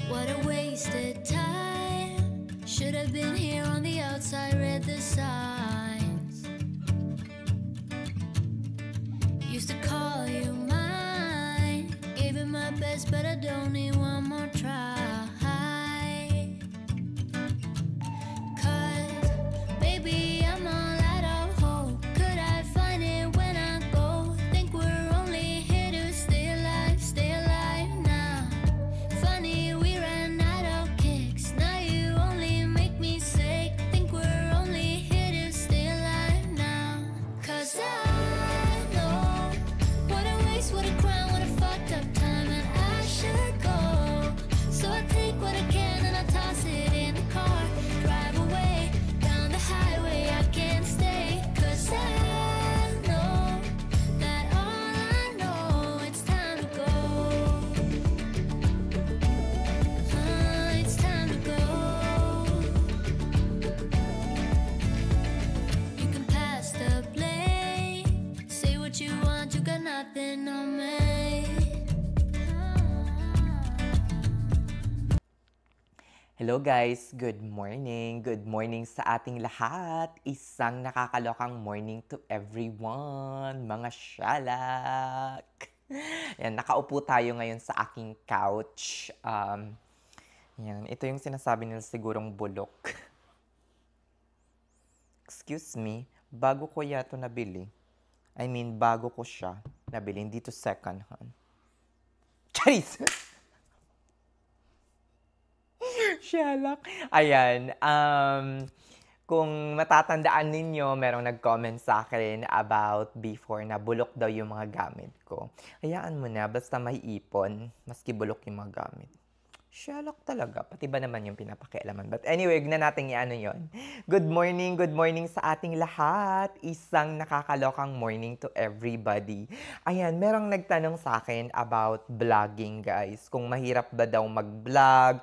What a wasted time. Should have been here on the outside, read the signs. Used to call you mine. Gave it my best, but I don't need one more try. Cause, baby, I'm all out of hope. Could I find it when I go? Think we're only here to stay alive now. Funny, we ran out of kicks. Now you only make me sick. Think we're only here to stay alive now. Cause I know what a waste, what a crime, what a fucked up time, and I should go. So I take what I can and I toss it in the car. Drive away down the highway, I can't stay. Cause I know that all I know, it's time to go. It's time to go. You can pass the blame. Say what you want, you got nothing on me. Hello guys, good morning. Good morning sa ating lahat. Isang nakakalokang morning to everyone, mga syalak. Yan, nakaupo tayo ngayon sa aking couch. Yan, ito yung sinasabi nila sigurong bulok. Excuse me, bago ko yato nabili. I mean, bago ko siya nabili, hindi to second hand. Charis! Shalak. Ayan. Kung matatandaan ninyo, merong nag-comment sa akin about before na bulok daw yung mga gamit ko. Hayaan mo na, basta may ipon, maski bulok yung mga gamit. Shalak talaga. Pati ba naman yung pinapakialaman? But anyway, huwag na natin i-ano yun. Good morning sa ating lahat. Isang nakakalokang morning to everybody. Ayan, merong nagtanong sa akin about vlogging, guys. Kung mahirap ba daw mag-vlog.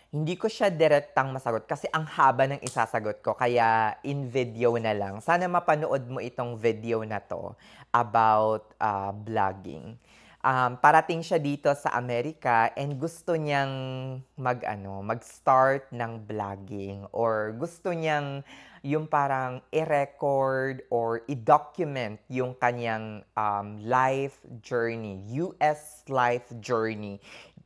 Hindi ko siya direktang masagot kasi ang haba ng isasagot ko, kaya in video na lang. Sana mapanood mo itong video na to about vlogging. Parating siya dito sa Amerika and gusto niyang mag-start ng vlogging, or gusto niyang yung parang i-record or i-document yung kanyang life journey, US life journey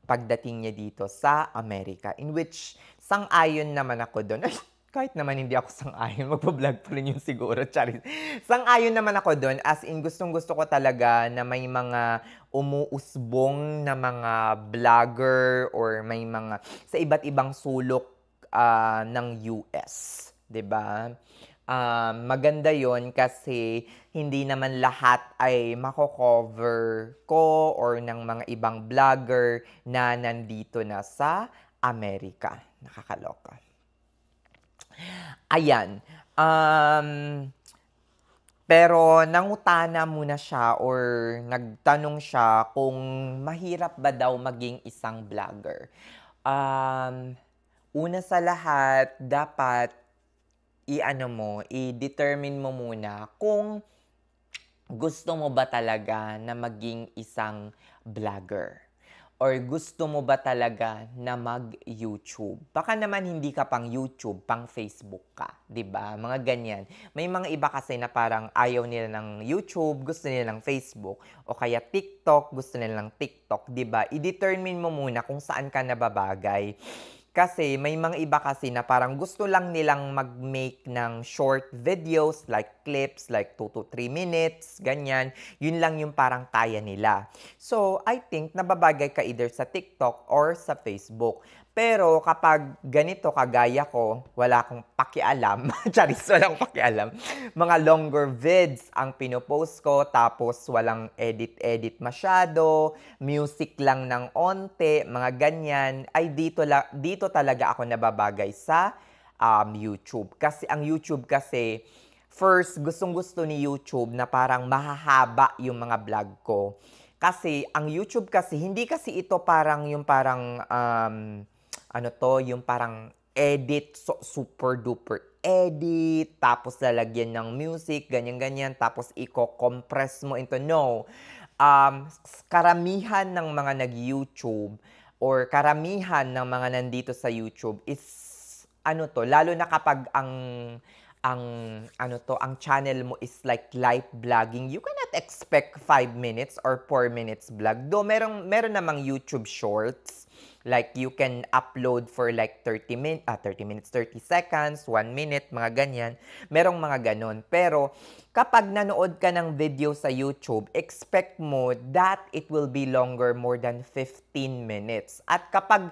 pagdating niya dito sa Amerika. In which, sang-ayon naman ako doon. Ay, kahit naman hindi ako sang-ayon, magpa-vlog pa rin yung siguro, charis. Sang-ayon naman ako doon, as in gustong-gusto ko talaga na may mga umuusbong na mga vlogger or may mga sa iba't ibang sulok ng US. 'Di ba? Maganda yon kasi hindi naman lahat ay mako-cover ko or ng mga ibang vlogger na nandito na sa Amerika. Nakakaloka. Ayan. Pero nangutana muna siya or nagtanong siya kung mahirap ba daw maging isang vlogger. Una sa lahat, dapat i-determine mo muna kung gusto mo ba talaga na maging isang vlogger. Or gusto mo ba talaga na mag-YouTube? Baka naman hindi ka pang YouTube, pang Facebook ka, 'di ba? Mga ganyan. May mga iba kasi na parang ayaw nila ng YouTube, gusto nila ng Facebook, o kaya TikTok, gusto nila ng TikTok, 'di ba? I-determine mo muna kung saan ka nababagay. Kasi may mga iba kasi na parang gusto lang nilang mag-make ng short videos, like clips, like 2 to 3 minutes, ganyan. Yun lang yung parang kaya nila. So, I think nababagay ka either sa TikTok or sa Facebook. Pero kapag ganito kagaya ko, wala akong pakialam. Charis, wala akong pakialam. Mga longer vids ang pinopost ko, tapos walang edit-edit masyado, music lang ng onte, mga ganyan. Ay dito talaga ako nababagay sa YouTube. Kasi ang YouTube kasi, first, gustong-gusto ni YouTube na parang mahahaba yung mga vlog ko. Kasi ang YouTube kasi, hindi kasi ito parang yung parang yung parang edit, super duper edit, tapos lalagyan ng music, ganyan-ganyan, tapos i-compress mo into, no. karamihan ng mga nag-YouTube or karamihan ng mga nandito sa YouTube is ano 'to, lalo na kapag ang ano 'to, ang channel mo is like live vlogging, you cannot expect 5 minutes or 4 minutes vlog. Though meron namang YouTube Shorts, like you can upload for like 30 minutes, 30 seconds, 1 minute, mga ganyan. Merong mga ganon. Pero kapag nanood ka ng video sa YouTube, expect mo that it will be longer more than 15 minutes. At kapag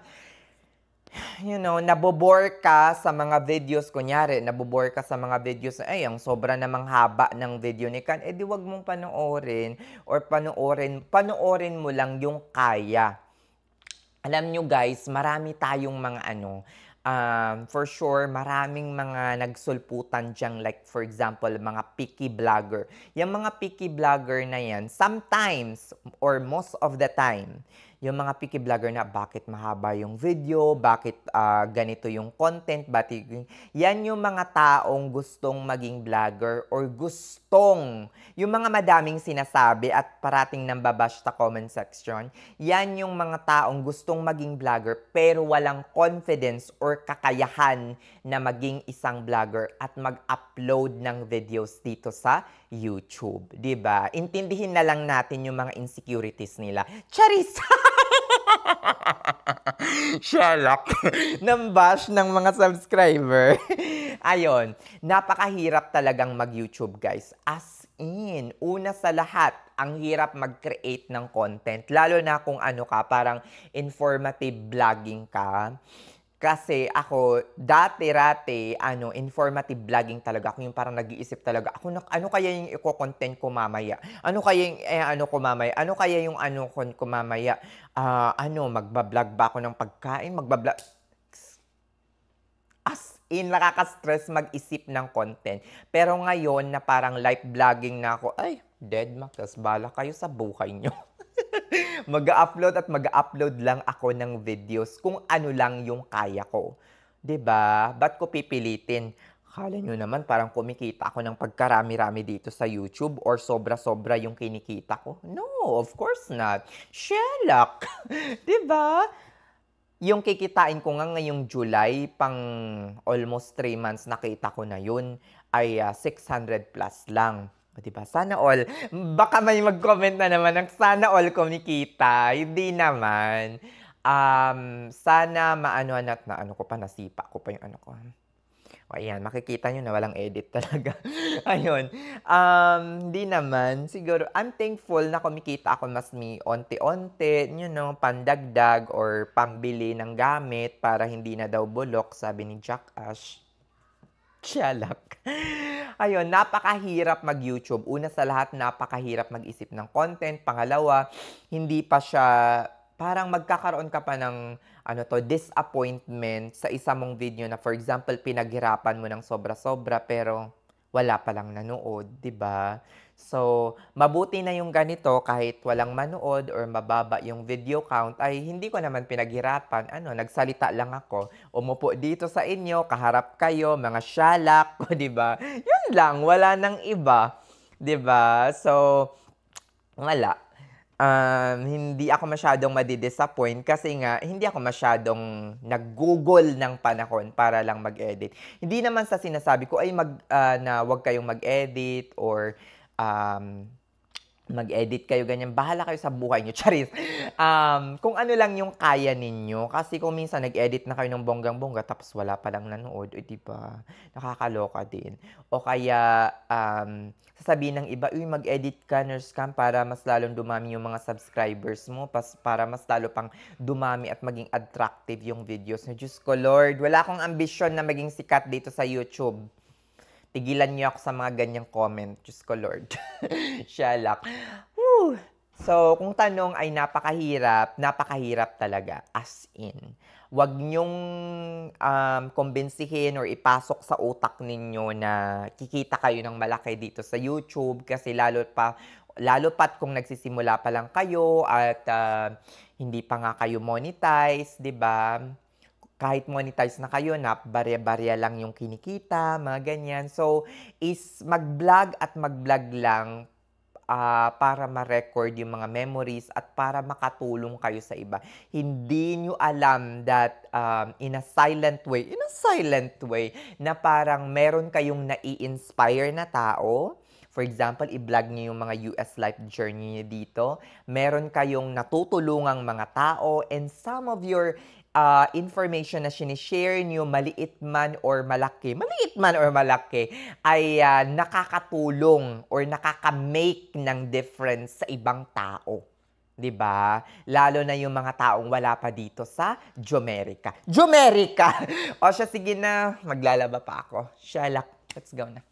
nabobore ka sa mga videos, kunyari, nabobore ka sa mga videos na, ay, ang sobra namang haba ng video ni Kan, di wag mong panoorin or panoorin mo lang yung kaya. Alam nyo guys, marami tayong mga for sure, maraming mga nagsulputan dyan, like for example, mga picky vlogger. Yung mga picky vlogger na yan, sometimes or most of the time, yung mga picky vlogger na bakit mahaba yung video, bakit ganito yung content, yan yung mga taong gustong maging vlogger or yung mga madaming sinasabi at parating nambabash sa comment section, yan yung mga taong gustong maging vlogger pero walang confidence or kakayahan na maging isang vlogger at mag-upload ng videos dito sa YouTube. 'Di ba? Intindihin na lang natin yung mga insecurities nila. Charis! Sherlock ng bash ng mga subscriber. Ayon, napakahirap talagang mag-YouTube, guys. As in, una sa lahat, ang hirap mag-create ng content. Lalo na kung parang informative vlogging ka. Kasi ako, dati-rati, informative vlogging talaga. Ako yung parang nag-iisip talaga, ano kaya yung i-content ko mamaya? Ano kaya yung ko mamaya? Ano kaya yung ko mamaya? Magbablog ba ako ng pagkain? Magbablog? As in, nakaka-stress mag-isip ng content. Pero ngayon, na parang live vlogging na ako, ay, dead makas, bala kayo sa buhay nyo. Mag-upload at mag-upload lang ako ng videos kung ano lang yung kaya ko. 'Di ba? Ba't ko pipilitin? Akala nyo naman parang kumikita ako ng pagkarami-rami dito sa YouTube or sobra-sobra yung kinikita ko? No, of course not. Sherlock! 'Di ba? Yung kikitain ko nga ngayong July, pang almost 3 months nakita ko na yun, ay 600 plus lang. O diba? Sana all. Baka may mag-comment na naman ng sana all kumikita. Hindi naman. Sana maanoan at ko pa, nasipa ko pa yung ko. O ayan, makikita nyo na walang edit talaga. Ayun. Hindi naman. Siguro, I'm thankful na kumikita ako mas onti-onti, pandagdag or pambili ng gamit para hindi na daw bulok, sabi ni Jack Ash. Sherlock. Ayun, napakahirap mag-YouTube. Una sa lahat, napakahirap mag-isip ng content. Pangalawa, hindi pa siya, parang magkakaroon ka pa ng, disappointment sa isa mong video na, for example, pinaghirapan mo ng sobra-sobra, pero wala pa lang nanood, 'di ba? So, mabuti na yung ganito kahit walang manood or mababa yung video count ay hindi ko naman pinaghirapan. Nagsalita lang ako. Umupo dito sa inyo, kaharap kayo, mga Sherlock, 'di ba? Yun lang, wala nang iba, 'di ba? So, wala. Hindi ako masyadong madidisappoint kasi nga hindi ako masyadong nag-Google ng panahon para lang mag-edit. Hindi naman sa sinasabi ko ay na wag kayong mag-edit or mag-edit kayo ganyan. Bahala kayo sa buhay nyo. Charis. Kung ano lang yung kaya ninyo. Kasi kung minsan nag-edit na kayo ng bonggang-bongga tapos wala pa lang nanood, diba? Nakakaloka din. O kaya, sasabihin ng iba, mag-edit ka, nurse cam, para mas lalong dumami yung mga subscribers mo, para mas lalo pang dumami at maging attractive yung videos. Diyos ko, Lord, wala akong ambisyon na maging sikat dito sa YouTube. Tigilan niyo ako sa mga ganyang comment. Diyos ko, Lord. Sherlock. Woo! So, kung tanong ay napakahirap talaga. As in. Huwag niyong kumbinsihin or ipasok sa utak ninyo na kikita kayo ng malaki dito sa YouTube kasi lalo pat kung nagsisimula pa lang kayo at hindi pa nga kayo monetize, 'di ba? Kahit monetize na kayo, barya-barya lang yung kinikita, mga ganyan. So, is mag-vlog at mag-vlog lang para ma-record yung mga memories at para makatulong kayo sa iba. Hindi nyo alam that in a silent way, na parang meron kayong nai-inspire na tao. For example, i-vlog niyo yung mga US life journey niyo dito. Meron kayong natutulungang mga tao, and some of your information na sinishare nyo, maliit man or malaki, ay nakakatulong or nakaka-make ng difference sa ibang tao. 'Di ba? Lalo na yung mga taong wala pa dito sa Jomerica. Jomerica! O siya, sige na, maglalaba pa ako. Shalak, let's go na.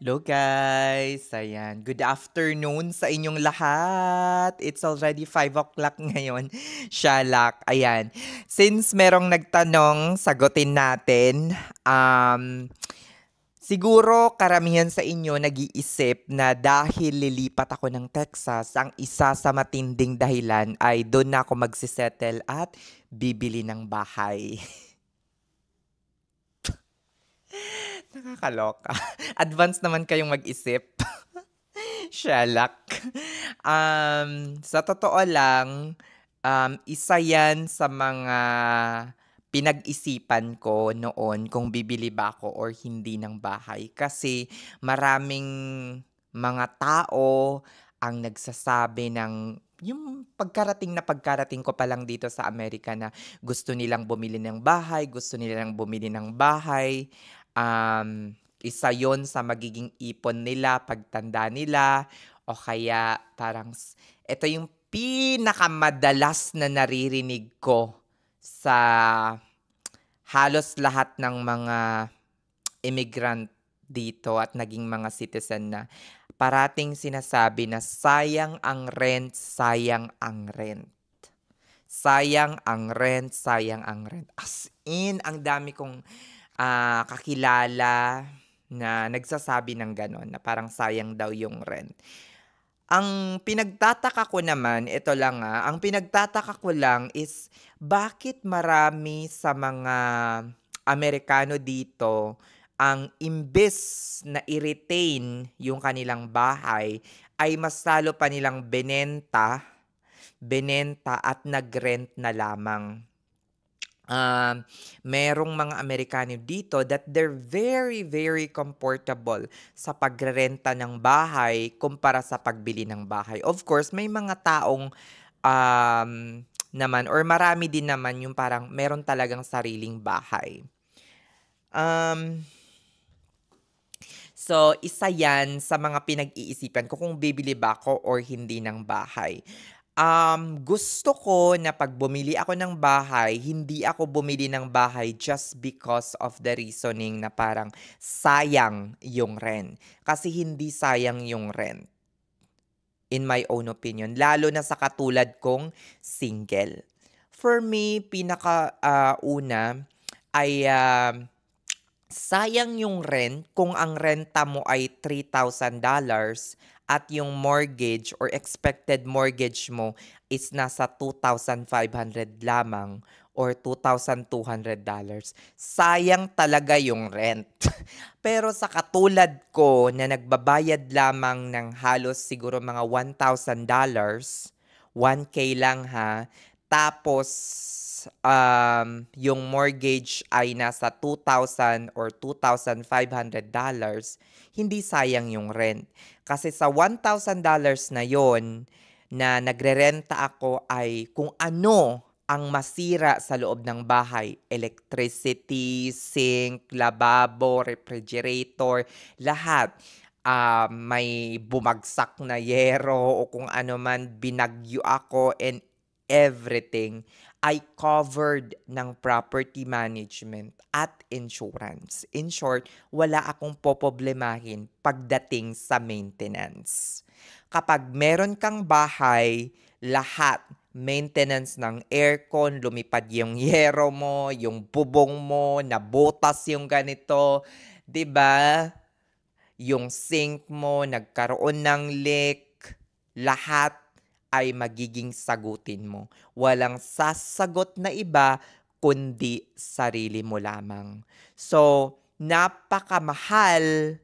Hello guys! Ayan, good afternoon sa inyong lahat. It's already 5 o'clock ngayon. Shalak, ayan. Since merong nagtanong, sagutin natin. Siguro karamihan sa inyo nag-iisip na dahil lilipat ako ng Texas, ang isa sa matinding dahilan ay doon na ako magsisettle at bibili ng bahay. Nakakaloka. Advance naman kayong mag-isip. Shalak. Sa totoo lang, isa yan sa mga pinag-isipan ko noon kung bibili ba ako or hindi ng bahay. Kasi maraming mga tao ang nagsasabi ng yung pagkarating ko pa lang dito sa Amerika na gusto nilang bumili ng bahay, isa yon sa magiging ipon nila, pagtanda nila, o kaya parang ito yung pinakamadalas na naririnig ko sa halos lahat ng mga immigrant dito at naging mga citizen na parating sinasabi na sayang ang rent, sayang ang rent. Sayang ang rent, sayang ang rent. As in, ang dami kong kakilala na nagsasabi ng ganon, na parang sayang daw yung rent. Ang pinagtataka ko naman, ito lang ang pinagtataka ko lang is bakit marami sa mga Amerikano dito ang imbes na i-retain yung kanilang bahay ay mas lalo pa nilang benenta at nag-rent na lamang. Merong mga Amerikano dito that they're very, very comfortable sa pagrerenta ng bahay kumpara sa pagbili ng bahay. Of course, may mga taong naman or marami din naman yung parang meron talagang sariling bahay. So, isa yan sa mga pinag-iisipan ko kung bibili ba ako or hindi ng bahay. Gusto ko na pag bumili ako ng bahay, hindi ako bumili ng bahay just because of the reasoning na parang sayang yung rent. Kasi hindi sayang yung rent, in my own opinion. Lalo na sa katulad kong single. For me, una ay sayang yung rent kung ang renta mo ay $3,000 at yung mortgage or expected mortgage mo is nasa $2,500 lamang or $2,200. Sayang talaga yung rent. Pero sa katulad ko na nagbabayad lamang ng halos siguro mga $1,000, $1K lang tapos yung mortgage ay nasa $2,000 or $2,500, hindi sayang yung rent. Kasi sa $1,000 na yon na nagrerenta ako ay kung ano ang masira sa loob ng bahay. Electricity, sink, lababo, refrigerator, lahat. May bumagsak na yero o kung ano man, binagyo ako and everything ay covered ng property management at insurance. In short, wala akong poproblemahin pagdating sa maintenance. Kapag meron kang bahay, lahat, maintenance ng aircon, lumipad yung yero mo, yung bubong mo, nabutas yung ganito, 'di ba? Yung sink mo, nagkaroon ng leak, lahat ay magiging sagutin mo. Walang sasagot na iba kundi sarili mo lamang. So, napakamahal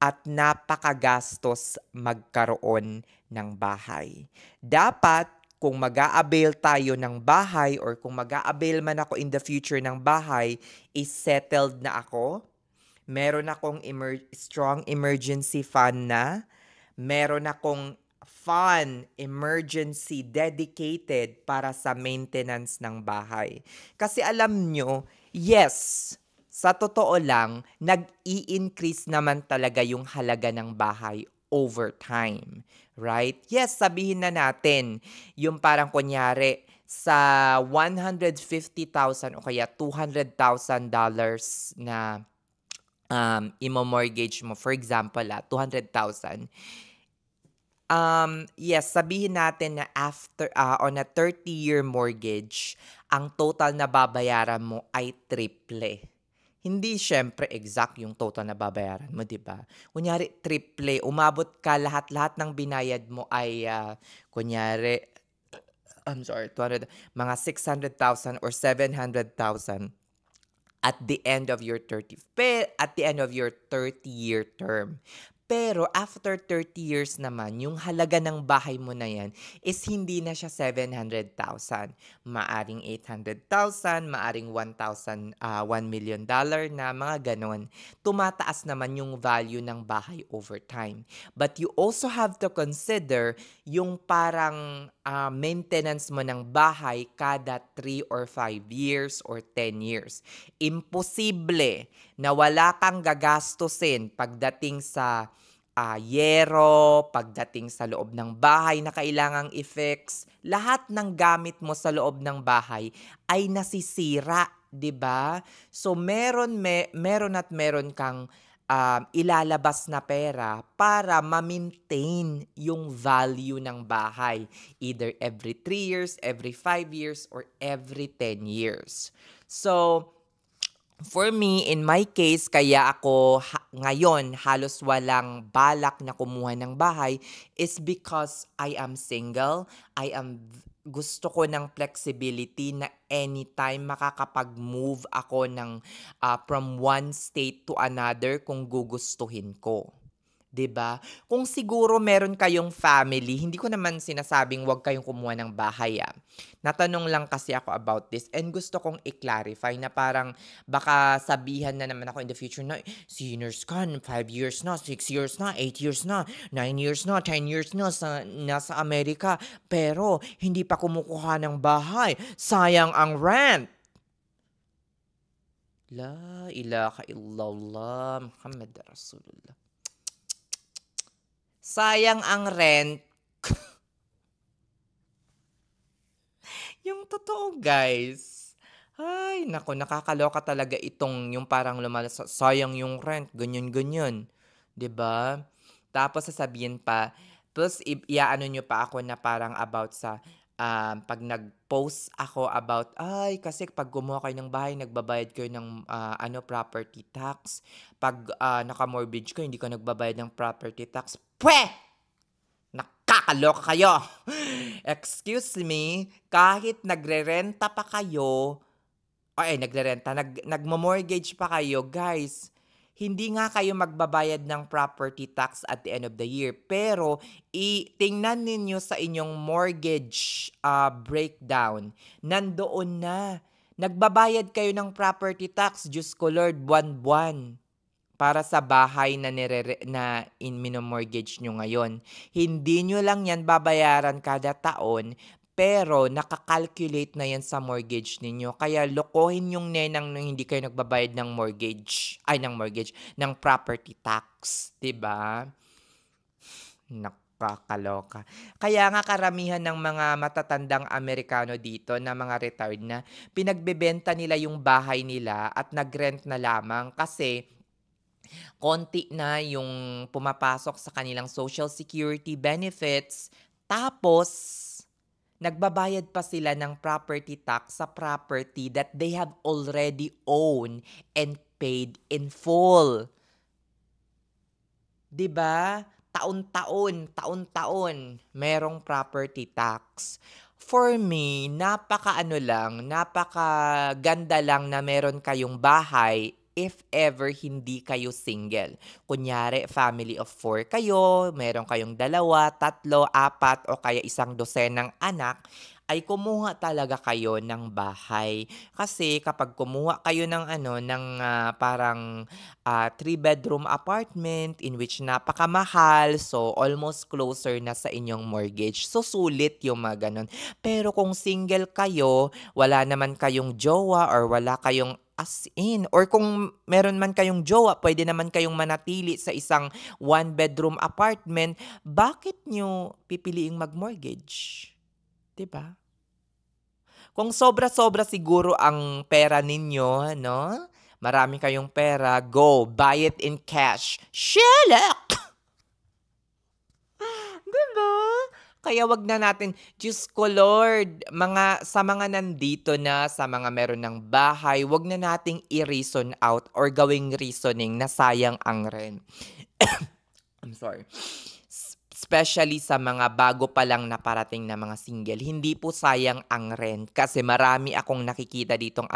at napakagastos magkaroon ng bahay. Dapat kung mag-a-avail tayo ng bahay or kung mag-a-avail man ako in the future ng bahay, is settled na ako. Meron akong strong emergency fund na. Meron akong fund, emergency, dedicated para sa maintenance ng bahay. Kasi alam nyo, yes, sa totoo lang, nag-i-increase naman talaga yung halaga ng bahay over time. Right? Yes, sabihin na natin, yung parang kunyari, sa $150,000 o kaya $200,000 na imo-mortgage mo, for example, $200,000. Yes, sabihin natin na after on a 30-year mortgage, ang total na babayaran mo ay triple. Hindi syempre exact yung total na babayaran mo, 'di ba? Kunyari triple, umabot ka lahat-lahat ng binayad mo ay kunyari 200, mga 600,000 or 700,000 at the end of your 30-year term. Pero after 30 years naman, yung halaga ng bahay mo na yan is hindi na siya 700,000. Maaring 800,000, maaring $1 million na, mga ganon. Tumataas naman yung value ng bahay over time. But you also have to consider yung parang maintenance mo ng bahay kada 3 or 5 years or 10 years. Imposible na wala kang gagastusin pagdating sa yero, pagdating sa loob ng bahay na kailangang i-fix. Lahat ng gamit mo sa loob ng bahay ay nasisira, 'di ba? So meron at meron kang ilalabas na pera para ma-maintain yung value ng bahay. Either every 3 years, every 5 years, or every 10 years. So, for me, in my case, kaya ako ngayon halos walang balak na kumuha ng bahay is because I am single. Gusto ko ng flexibility na anytime makakapag-move ako from one state to another kung gugustuhin ko. 'Di ba? Kung siguro meron kayong family, hindi ko naman sinasabing wag kayong kumuha ng bahay. Natanong lang kasi ako about this and gusto kong i-clarify na parang baka sabihan na naman ako in the future na seniors ka, 5 years na, 6 years na, 8 years na, 9 years na, 10 years na nasa Amerika pero hindi pa kumukuha ng bahay. Sayang ang rent. La ilaha illallah Muhammad Rasulullah. Sayang ang rent. Yung totoo, guys. Ay, naku, nakakaloka talaga itong yung parang sayang yung rent, ganyan-ganyan. 'Di ba? Tapos sasabihin pa, plus iaano nyo pa ako na parang about sa pag nag-post ako about, ay, kasi pag gumawa kayo ng bahay, nagbabayad kayo ng property tax. Pag naka-mortgage ko, hindi ka nagbabayad ng property tax. Pweh! Nakakaloka kayo! Excuse me, kahit nagre-renta pa kayo, nagmo-mortgage pa kayo, guys, hindi nga kayo magbabayad ng property tax at the end of the year. Pero, tingnan ninyo sa inyong mortgage breakdown. Nandoon na. Nagbabayad kayo ng property tax, Diyos ko Lord, buwan-buwan. Para sa bahay na minomortgage nyo ngayon. Hindi nyo lang yan babayaran kada taon, pero nakakalculate na yan sa mortgage ninyo. Kaya lokohin yung nenang nung hindi kayo nagbabayad ng ng property tax. Diba? Nakakaloka. Kaya nga karamihan ng mga matatandang Amerikano dito na mga retired na, pinagbebenta nila yung bahay nila at nagrent na lamang kasi konti na yung pumapasok sa kanilang social security benefits, tapos nagbabayad pa sila ng property tax sa property that they have already owned and paid in full. 'Di ba? Taon-taon, merong property tax. For me, napakaganda lang na meron kayong bahay if ever hindi kayo single. Kunyari, family of 4 kayo, meron kayong 2, 3, 4 o kaya 1 dosenang anak, ay kumuha talaga kayo ng bahay. Kasi kapag kumuha kayo ng parang 3-bedroom apartment in which napakamahal, so almost closer na sa inyong mortgage. So sulit yung mga ganun. Pero kung single kayo, wala naman kayong jowa or wala kayong as in, or kung meron man kayong jowa, pwede naman kayong manatili sa isang 1-bedroom apartment, bakit nyo pipiliing mag-mortgage? 'Di ba? Kung sobra-sobra siguro ang pera ninyo, no? Marami kayong pera, go, buy it in cash. Shelak! 'Di ba? Kaya wag na natin, Diyos ko Lord, sa mga nandito na, sa mga meron ng bahay, wag na nating i-reason out or gawing reasoning na sayang ang rent. I'm sorry. Especially sa mga bago pa lang naparating na mga single, hindi po sayang ang rent kasi marami akong nakikita ditong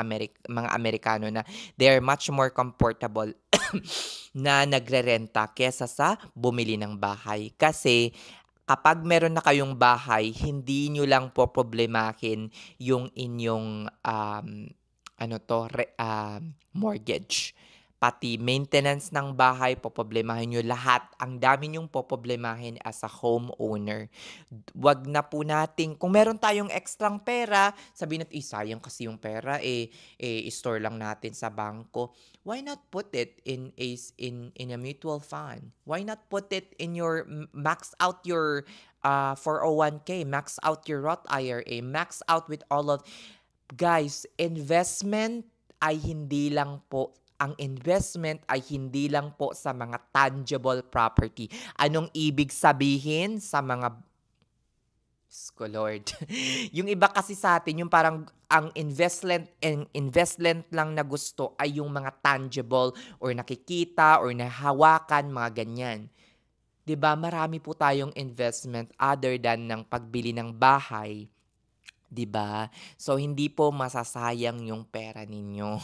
mga Amerikano na they're much more comfortable na nagrerenta kesa sa bumili ng bahay. Kasi kapag meron na kayong bahay, hindi nyo lang po problemahin yung inyong mortgage. Pati maintenance ng bahay, poproblemahin nyo lahat. Ang dami nyong poproblemahin as a homeowner. Wag na po nating, kung meron tayong extrang pera, sabihin natin, sayang kasi yung pera, i-store lang natin sa bangko. Why not put it in a mutual fund? Why not put it in max out your 401k, max out your Roth IRA, max out with all of, guys, ang investment ay hindi lang po sa mga tangible property. Anong ibig sabihin sa mga Diyos ko Lord. Yung iba kasi sa atin, yung parang ang investment lang na gusto ay yung mga tangible or nakikita or nahawakan, mga ganyan. 'Di ba? Marami po tayong investment other than ng pagbili ng bahay. 'Di ba? So, hindi po masasayang yung pera ninyo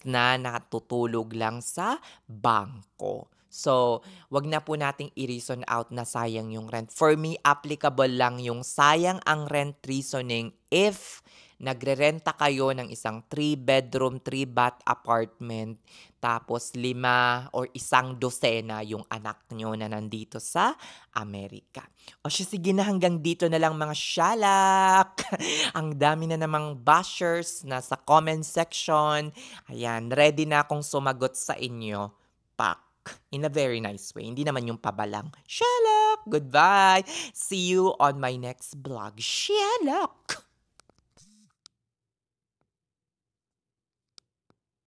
na nakatutulog lang sa bangko. So, wag na po nating i-reason out na sayang yung rent. For me, applicable lang yung sayang ang rent reasoning if nagrerenta kayo ng isang 3-bedroom, 3-bath apartment, tapos 5 or 1 dosena yung anak nyo na nandito sa Amerika. O siya, sige na, hanggang dito na lang mga shalak. Ang dami na namang bashers na sa comment section. Ayan, ready na akong sumagot sa inyo. Pak. In a very nice way. Hindi naman yung pabalang. Shalak! Goodbye! See you on my next vlog. Shalak!